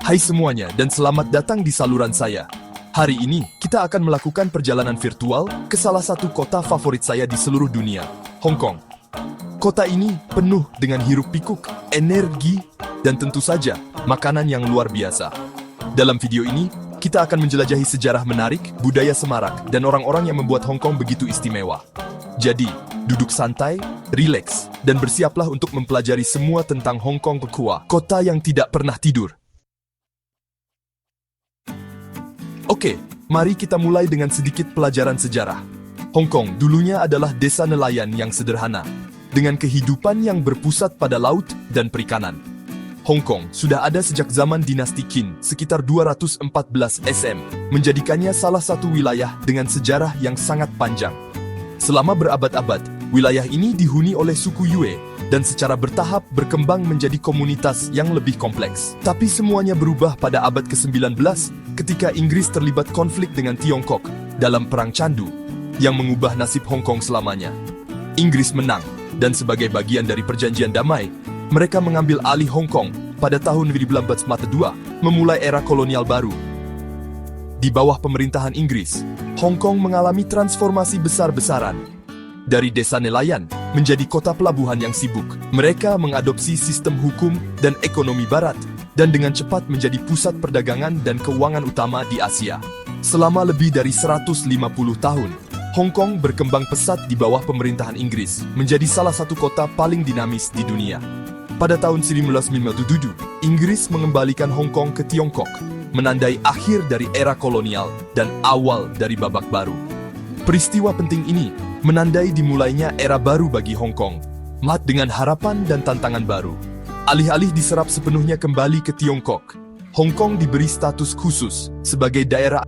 Hai semuanya dan selamat datang di saluran saya. Hari ini, kita akan melakukan perjalanan virtual ke salah satu kota favorit saya di seluruh dunia, Hong Kong. Kota ini penuh dengan hiruk-pikuk, energi, dan tentu saja makanan yang luar biasa. Dalam video ini, kita akan menjelajahi sejarah menarik, budaya semarak, dan orang-orang yang membuat Hong Kong begitu istimewa. Jadi, duduk santai, rileks, dan bersiaplah untuk mempelajari semua tentang Hong Kong Pekua, kota yang tidak pernah tidur. Oke, mari kita mulai dengan sedikit pelajaran sejarah. Hong Kong dulunya adalah desa nelayan yang sederhana, dengan kehidupan yang berpusat pada laut dan perikanan. Hong Kong sudah ada sejak zaman dinasti Qin sekitar 214 SM, menjadikannya salah satu wilayah dengan sejarah yang sangat panjang. Selama berabad-abad, wilayah ini dihuni oleh suku Yue, dan secara bertahap berkembang menjadi komunitas yang lebih kompleks. Tapi semuanya berubah pada abad ke-19 ketika Inggris terlibat konflik dengan Tiongkok dalam Perang Candu yang mengubah nasib Hong Kong selamanya. Inggris menang, dan sebagai bagian dari perjanjian damai, mereka mengambil alih Hong Kong pada tahun 1942, memulai era kolonial baru. Di bawah pemerintahan Inggris, Hong Kong mengalami transformasi besar-besaran. Dari desa nelayan menjadi kota pelabuhan yang sibuk, mereka mengadopsi sistem hukum dan ekonomi barat, dan dengan cepat menjadi pusat perdagangan dan keuangan utama di Asia. Selama lebih dari 150 tahun, Hong Kong berkembang pesat di bawah pemerintahan Inggris, menjadi salah satu kota paling dinamis di dunia. Pada tahun 1957, Inggris mengembalikan Hong Kong ke Tiongkok, menandai akhir dari era kolonial dan awal dari babak baru. Peristiwa penting ini menandai dimulainya era baru bagi Hong Kong, dengan harapan dan tantangan baru. Alih-alih diserap sepenuhnya kembali ke Tiongkok, Hong Kong diberi status khusus sebagai daerah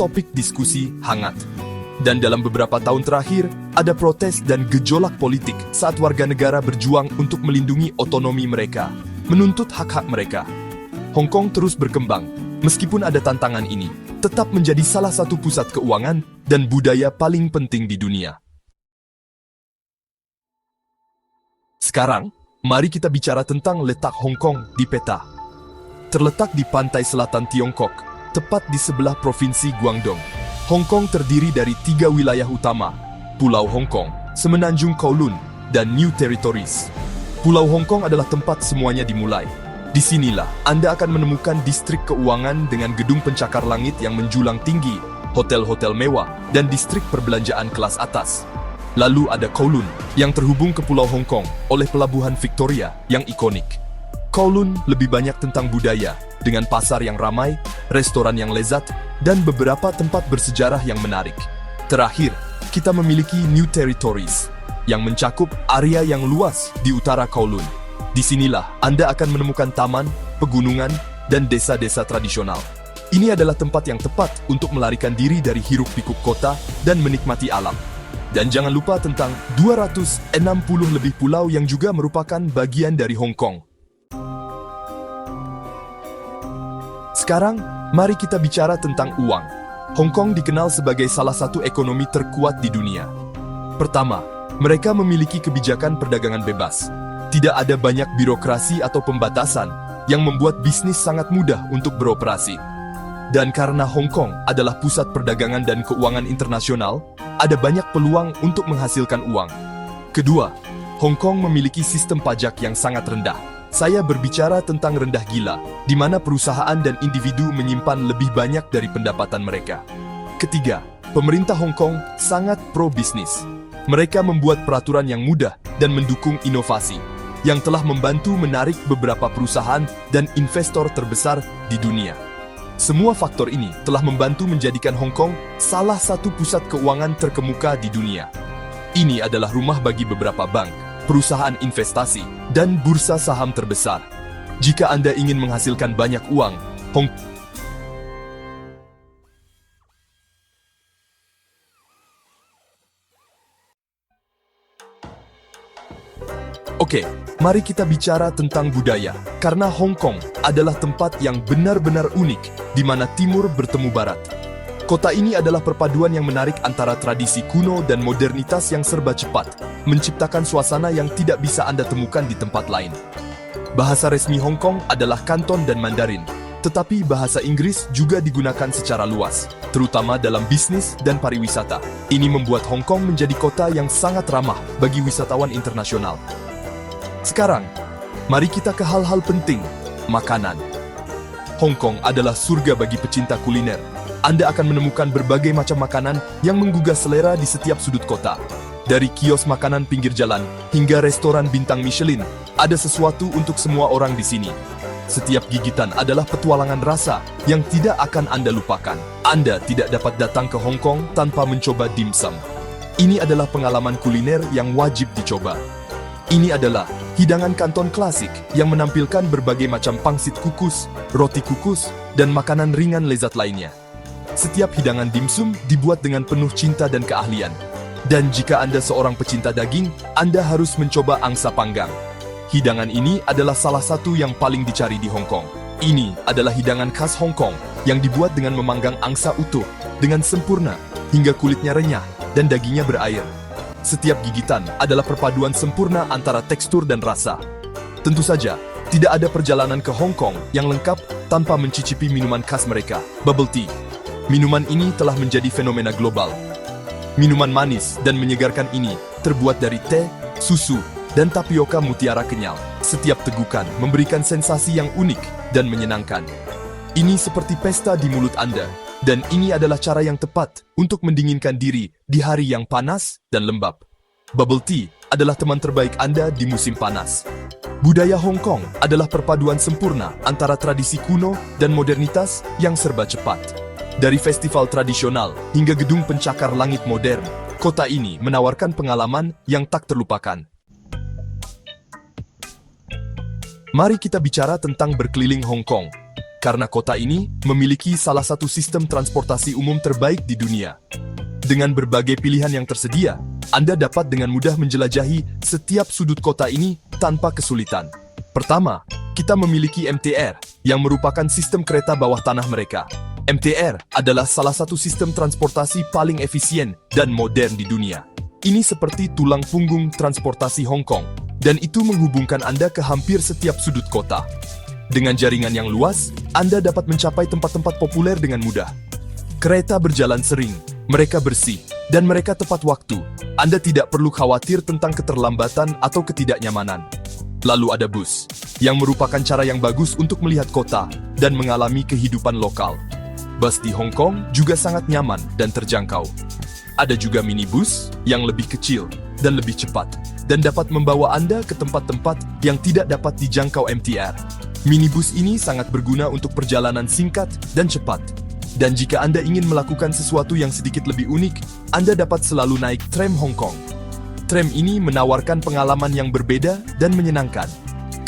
topik diskusi hangat. Dan dalam beberapa tahun terakhir, ada protes dan gejolak politik saat warga negara berjuang untuk melindungi otonomi mereka, menuntut hak-hak mereka. Hong Kong terus berkembang, meskipun ada tantangan ini, tetap menjadi salah satu pusat keuangan dan budaya paling penting di dunia. Sekarang, mari kita bicara tentang letak Hong Kong di peta. Terletak di pantai selatan Tiongkok, tepat di sebelah provinsi Guangdong. Hong Kong terdiri dari 3 wilayah utama, Pulau Hong Kong, Semenanjung Kowloon, dan New Territories. Pulau Hong Kong adalah tempat semuanya dimulai. Disinilah Anda akan menemukan distrik keuangan dengan gedung pencakar langit yang menjulang tinggi, hotel-hotel mewah, dan distrik perbelanjaan kelas atas. Lalu ada Kowloon, yang terhubung ke Pulau Hong Kong oleh pelabuhan Victoria yang ikonik. Kowloon lebih banyak tentang budaya, dengan pasar yang ramai, restoran yang lezat, dan beberapa tempat bersejarah yang menarik. Terakhir, kita memiliki New Territories, yang mencakup area yang luas di utara Kowloon. Disinilah Anda akan menemukan taman, pegunungan, dan desa-desa tradisional. Ini adalah tempat yang tepat untuk melarikan diri dari hiruk-pikuk kota dan menikmati alam. Dan jangan lupa tentang 260 lebih pulau yang juga merupakan bagian dari Hong Kong. Sekarang, mari kita bicara tentang uang. Hong Kong dikenal sebagai salah satu ekonomi terkuat di dunia. Pertama, mereka memiliki kebijakan perdagangan bebas. Tidak ada banyak birokrasi atau pembatasan yang membuat bisnis sangat mudah untuk beroperasi. Dan karena Hong Kong adalah pusat perdagangan dan keuangan internasional, ada banyak peluang untuk menghasilkan uang. Kedua, Hong Kong memiliki sistem pajak yang sangat rendah. Saya berbicara tentang rendah gila, di mana perusahaan dan individu menyimpan lebih banyak dari pendapatan mereka. Ketiga, pemerintah Hong Kong sangat pro-bisnis. Mereka membuat peraturan yang mudah dan mendukung inovasi, yang telah membantu menarik beberapa perusahaan dan investor terbesar di dunia. Semua faktor ini telah membantu menjadikan Hong Kong salah satu pusat keuangan terkemuka di dunia. Ini adalah rumah bagi beberapa bank, perusahaan investasi, dan bursa saham terbesar. Jika Anda ingin menghasilkan banyak uang, Hong Oke, mari kita bicara tentang budaya, karena Hong Kong adalah tempat yang benar-benar unik, di mana timur bertemu barat. Kota ini adalah perpaduan yang menarik antara tradisi kuno dan modernitas yang serba cepat, menciptakan suasana yang tidak bisa Anda temukan di tempat lain. Bahasa resmi Hong Kong adalah Kanton dan Mandarin, tetapi bahasa Inggris juga digunakan secara luas, terutama dalam bisnis dan pariwisata. Ini membuat Hong Kong menjadi kota yang sangat ramah bagi wisatawan internasional. Sekarang, mari kita ke hal-hal penting, makanan. Hong Kong adalah surga bagi pecinta kuliner. Anda akan menemukan berbagai macam makanan yang menggugah selera di setiap sudut kota. Dari kios makanan pinggir jalan hingga restoran bintang Michelin, ada sesuatu untuk semua orang di sini. Setiap gigitan adalah petualangan rasa yang tidak akan Anda lupakan. Anda tidak dapat datang ke Hong Kong tanpa mencoba dimsum. Ini adalah pengalaman kuliner yang wajib dicoba. Ini adalah hidangan Kanton klasik yang menampilkan berbagai macam pangsit kukus, roti kukus, dan makanan ringan lezat lainnya. Setiap hidangan dimsum dibuat dengan penuh cinta dan keahlian. Dan jika Anda seorang pecinta daging, Anda harus mencoba angsa panggang. Hidangan ini adalah salah satu yang paling dicari di Hong Kong. Ini adalah hidangan khas Hong Kong yang dibuat dengan memanggang angsa utuh dengan sempurna hingga kulitnya renyah dan dagingnya berair. Setiap gigitan adalah perpaduan sempurna antara tekstur dan rasa. Tentu saja, tidak ada perjalanan ke Hong Kong yang lengkap tanpa mencicipi minuman khas mereka, bubble tea. Minuman ini telah menjadi fenomena global. Minuman manis dan menyegarkan ini terbuat dari teh, susu, dan tapioka mutiara kenyal. Setiap tegukan memberikan sensasi yang unik dan menyenangkan. Ini seperti pesta di mulut Anda, dan ini adalah cara yang tepat untuk mendinginkan diri di hari yang panas dan lembab. Bubble tea adalah teman terbaik Anda di musim panas. Budaya Hong Kong adalah perpaduan sempurna antara tradisi kuno dan modernitas yang serba cepat. Dari festival tradisional hingga gedung pencakar langit modern, kota ini menawarkan pengalaman yang tak terlupakan. Mari kita bicara tentang berkeliling Hong Kong, karena kota ini memiliki salah satu sistem transportasi umum terbaik di dunia. Dengan berbagai pilihan yang tersedia, Anda dapat dengan mudah menjelajahi setiap sudut kota ini tanpa kesulitan. Pertama, kita memiliki MTR, yang merupakan sistem kereta bawah tanah mereka. MTR adalah salah satu sistem transportasi paling efisien dan modern di dunia. Ini seperti tulang punggung transportasi Hong Kong, dan itu menghubungkan Anda ke hampir setiap sudut kota. Dengan jaringan yang luas, Anda dapat mencapai tempat-tempat populer dengan mudah. Kereta berjalan sering, mereka bersih, dan mereka tepat waktu. Anda tidak perlu khawatir tentang keterlambatan atau ketidaknyamanan. Lalu ada bus, yang merupakan cara yang bagus untuk melihat kota dan mengalami kehidupan lokal. Bus di Hong Kong juga sangat nyaman dan terjangkau. Ada juga minibus yang lebih kecil dan lebih cepat, dan dapat membawa Anda ke tempat-tempat yang tidak dapat dijangkau MTR. Minibus ini sangat berguna untuk perjalanan singkat dan cepat. Dan jika Anda ingin melakukan sesuatu yang sedikit lebih unik, Anda dapat selalu naik tram Hong Kong. Tram ini menawarkan pengalaman yang berbeda dan menyenangkan.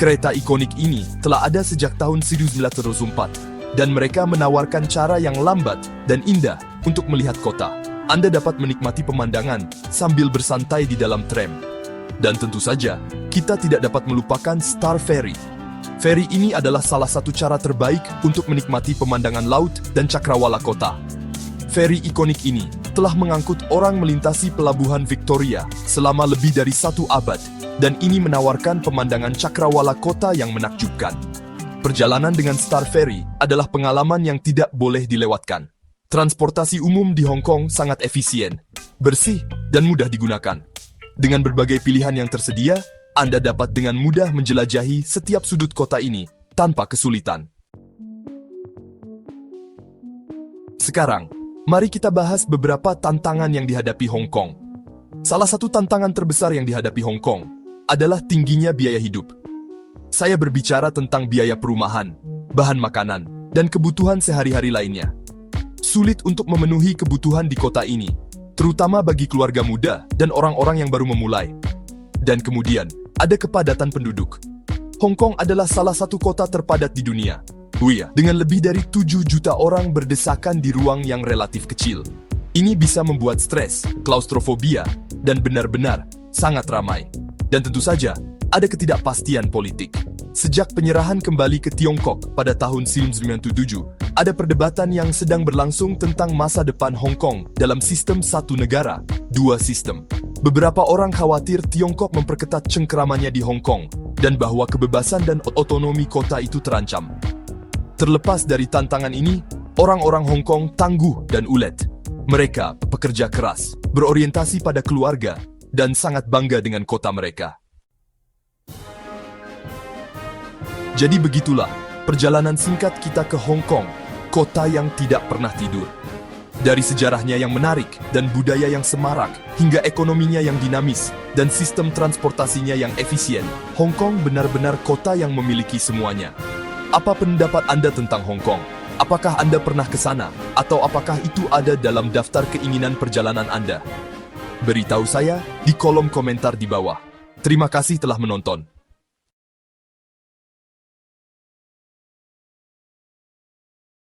Kereta ikonik ini telah ada sejak tahun 1904. Dan mereka menawarkan cara yang lambat dan indah untuk melihat kota. Anda dapat menikmati pemandangan sambil bersantai di dalam tram. Dan tentu saja, kita tidak dapat melupakan Star Ferry. Ferry ini adalah salah satu cara terbaik untuk menikmati pemandangan laut dan cakrawala kota. Ferry ikonik ini telah mengangkut orang melintasi pelabuhan Victoria selama lebih dari 1 abad, dan ini menawarkan pemandangan cakrawala kota yang menakjubkan. Perjalanan dengan Star Ferry adalah pengalaman yang tidak boleh dilewatkan. Transportasi umum di Hong Kong sangat efisien, bersih, dan mudah digunakan. Dengan berbagai pilihan yang tersedia, Anda dapat dengan mudah menjelajahi setiap sudut kota ini tanpa kesulitan. Sekarang, mari kita bahas beberapa tantangan yang dihadapi Hong Kong. Salah satu tantangan terbesar yang dihadapi Hong Kong adalah tingginya biaya hidup. Saya berbicara tentang biaya perumahan, bahan makanan, dan kebutuhan sehari-hari lainnya. Sulit untuk memenuhi kebutuhan di kota ini, terutama bagi keluarga muda dan orang-orang yang baru memulai. Dan kemudian, ada kepadatan penduduk. Hong Kong adalah salah satu kota terpadat di dunia, Oh iya, dengan lebih dari 7 juta orang berdesakan di ruang yang relatif kecil. Ini bisa membuat stres, klaustrofobia, dan benar-benar sangat ramai. Dan tentu saja, ada ketidakpastian politik. Sejak penyerahan kembali ke Tiongkok pada tahun 1997, ada perdebatan yang sedang berlangsung tentang masa depan Hong Kong dalam sistem satu negara, dua sistem. Beberapa orang khawatir Tiongkok memperketat cengkeramannya di Hong Kong, dan bahwa kebebasan dan otonomi kota itu terancam. Terlepas dari tantangan ini, orang-orang Hong Kong tangguh dan ulet. Mereka pekerja keras, berorientasi pada keluarga, dan sangat bangga dengan kota mereka. Jadi begitulah perjalanan singkat kita ke Hong Kong, kota yang tidak pernah tidur. Dari sejarahnya yang menarik dan budaya yang semarak, hingga ekonominya yang dinamis dan sistem transportasinya yang efisien, Hong Kong benar-benar kota yang memiliki semuanya. Apa pendapat Anda tentang Hong Kong? Apakah Anda pernah ke sana? Atau apakah itu ada dalam daftar keinginan perjalanan Anda? Beritahu saya di kolom komentar di bawah. Terima kasih telah menonton.